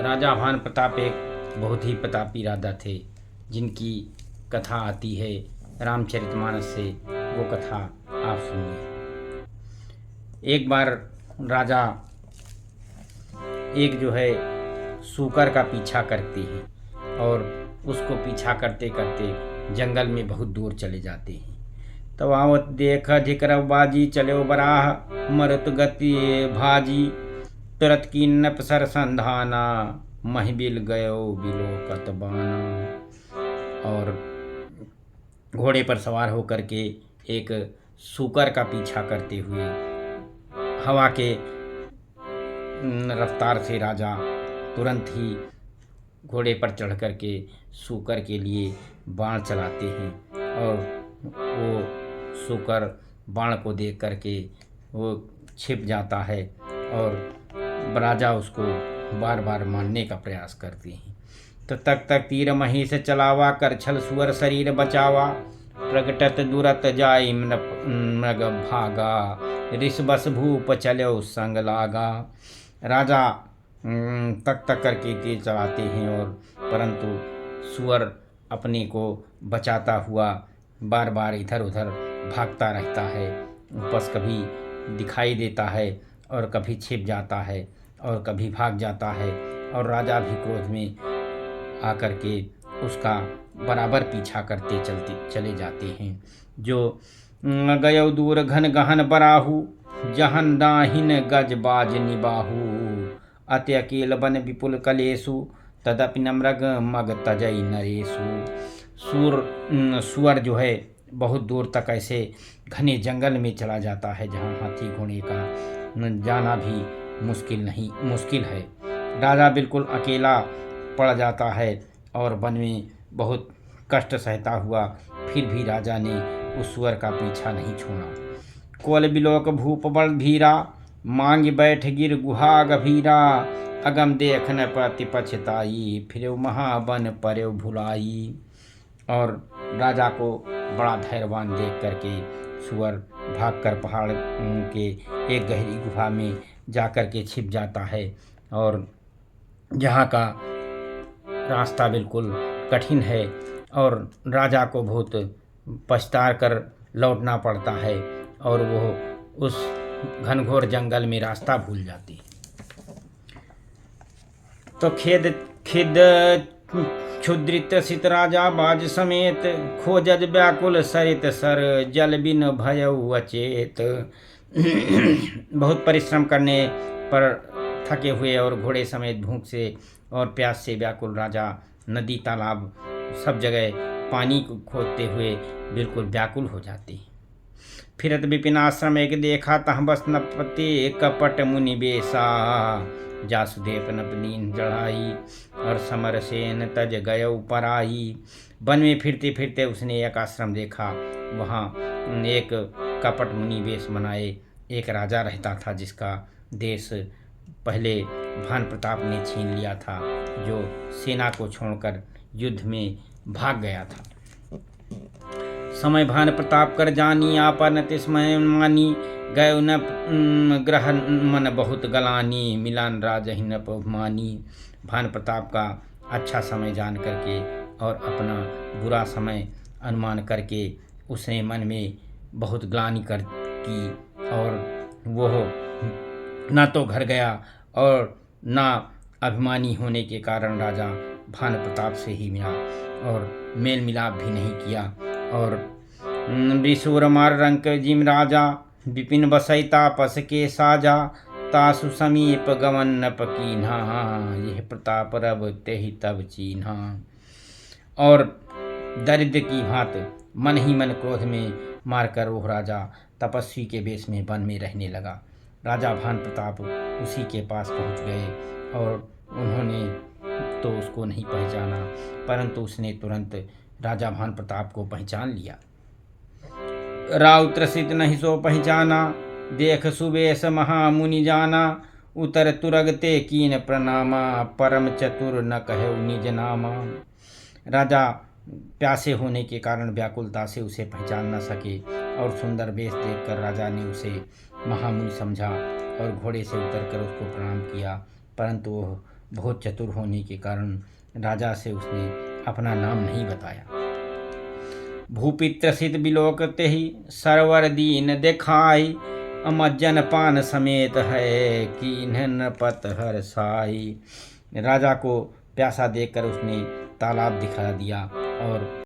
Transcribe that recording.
राजा भान प्रताप एक बहुत ही प्रतापी राजा थे, जिनकी कथा आती है रामचरितमानस से। वो कथा आप सुनिए। एक बार राजा एक जो है सूकर का पीछा करते हैं और उसको पीछा करते करते जंगल में बहुत दूर चले जाते हैं। तब आवत देख धिकर बाजी चलो बराह मरुत गति भाजी तुरत की नपसर संधाना महिबिल गयो बिलोकत बाना। और घोड़े पर सवार होकर के एक सूकर का पीछा करते हुए हवा के रफ्तार से राजा तुरंत ही घोड़े पर चढ़ कर के सूकर के लिए बाण चलाते हैं और वो सूकर बाण को देख करके वो छिप जाता है और राजा उसको बार बार मारने का प्रयास करते हैं। तो तक तीर महीस चलावा कर छल सुअर शरीर बचावा प्रगटत दुरत जाई मृग भागा ऋष बस भूप चलो संग लागा। राजा तक करके तीर चलाते हैं और परंतु सुअर अपने को बचाता हुआ बार बार इधर उधर भागता रहता है। बस कभी दिखाई देता है और कभी छिप जाता है और कभी भाग जाता है और राजा भी क्रोध में आकर के उसका बराबर पीछा करते चले जाते हैं। जो गयो दूर घन गहन बराहू जहन दाहिन गज बाज निबाहू अति अकेल बन विपुल कलेसु तदपि न मृग मग तजई नरेसु। सुअर जो है बहुत दूर तक ऐसे घने जंगल में चला जाता है जहाँ हाथी घोड़े का जाना भी मुश्किल है। राजा बिल्कुल अकेला पड़ जाता है और वन में बहुत कष्ट सहता हुआ फिर भी राजा ने उस सुअर का पीछा नहीं छोड़ा। कोल बिलोक भूप बड़ धीरा मांग बैठ गिर गुहा गभीरा अगम देखन पति पछताई फिर महाबन पर्यो भुलाई। और राजा को बड़ा धैर्यवान देख करके सुअर भागकर पहाड़ के एक गहरी गुफा में जाकर के छिप जाता है और जहाँ का रास्ता बिल्कुल कठिन है और राजा को बहुत पछता कर लौटना पड़ता है और वो उस घनघोर जंगल में रास्ता भूल जाती है। तो खेद क्षुद्रित सित राजा बाज समेत खोजज व्याकुल सरित सर जल बिन भयउ अचेत। बहुत परिश्रम करने पर थके हुए और घोड़े समेत भूख से और प्यास से व्याकुल राजा नदी तालाब सब जगह पानी को खोदते हुए बिल्कुल व्याकुल हो जाते हैं। फिरत विपिन आश्रम एक देखा तह बस नपते कपट मुनि बेसा जासुदेव नपदीन चढ़ाई और समर सेन तज गयो पराई। वन में फिरते फिरते उसने एक आश्रम देखा। वहाँ एक कपट मुनि वेश बनाए एक राजा रहता था जिसका देश पहले भान प्रताप ने छीन लिया था, जो सेना को छोड़कर युद्ध में भाग गया था। समय भान प्रताप कर जानी आपन तिस्मय मानी गयो न ग्रह मन बहुत गलानी मिलान राजहि न पवमानी। भान प्रताप का अच्छा समय जान करके और अपना बुरा समय अनुमान करके उसने मन में बहुत ग्लानि की और वो ना तो घर गया और ना अभिमानी होने के कारण राजा भान प्रताप से ही मिला और मेल मिलाप भी नहीं किया। और विशूर मार रंक जिम राजा विपिन बसई तापस के साजा तासु समीप गमन न पकीन्हा यह प्रताप रब तेहि तब चीन्हा। और दरिद्र की भांत मन ही मन क्रोध में मारकर वह राजा तपस्वी के वेश में वन में रहने लगा। राजा भान प्रताप उसी के पास पहुंच गए और उन्होंने तो उसको नहीं पहचाना, परंतु उसने तुरंत राजा भान प्रताप को पहचान लिया। राव त्रसित नहीं सो पहचाना देख सुबेश महामुनि जाना उतर तुरगते कीन प्रणामा परम चतुर न कहे निज नामा। राजा प्यासे होने के कारण व्याकुलता से उसे पहचान न सके और सुंदर वेश देखकर राजा ने उसे महामुनि समझा और घोड़े से उतरकर उसको प्रणाम किया, परंतु वह बहुत चतुर होने के कारण राजा से उसने अपना नाम नहीं बताया। भूपित्रसित बिलोक तेहि सरवर दीन देखाई, अमज्जन पान समेत है कीन्ह नृपत हरसाई। राजा को प्यासा देखकर उसने तालाब दिखा दिया और